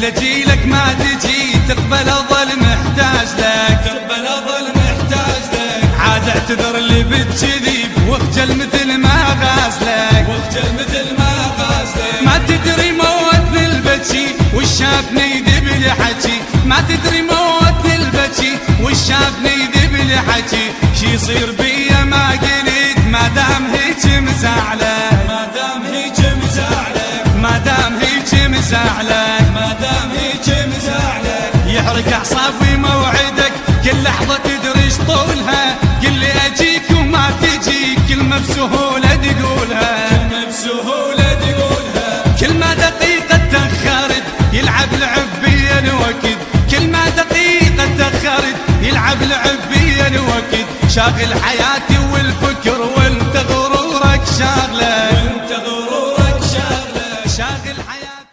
لجيلك ما تجي تقبل اظل محتاج لك، تقبل اظل محتاج لك. عاد اعتذر لي بالكذب واخجل مثل ما غازلك، واخجل مثل ما غازلك. ما تدري موتني البكي والشافني يذب الحكي، ما تدري موتني البكي والشافني يذب الحكي. شي يصير بيا ما قلت ما دام هيك مزعلك، ما دام هيك مزعلك، ما دام هيك مزعلك، ما دام هيك مزعلك. يحرق اعصابي موعدك كل لحظة تدري ايش طولها، قل لي اجيك وما تجيك كلمة بسهولة تقولها، كلمة بسهولة تقولها. كل ما دقيقة تأخرت يلعب لعب بيا الوقت، كل ما دقيقة تأخرت يلعب لعب بيا الوقت. شاغل حياتي والفكر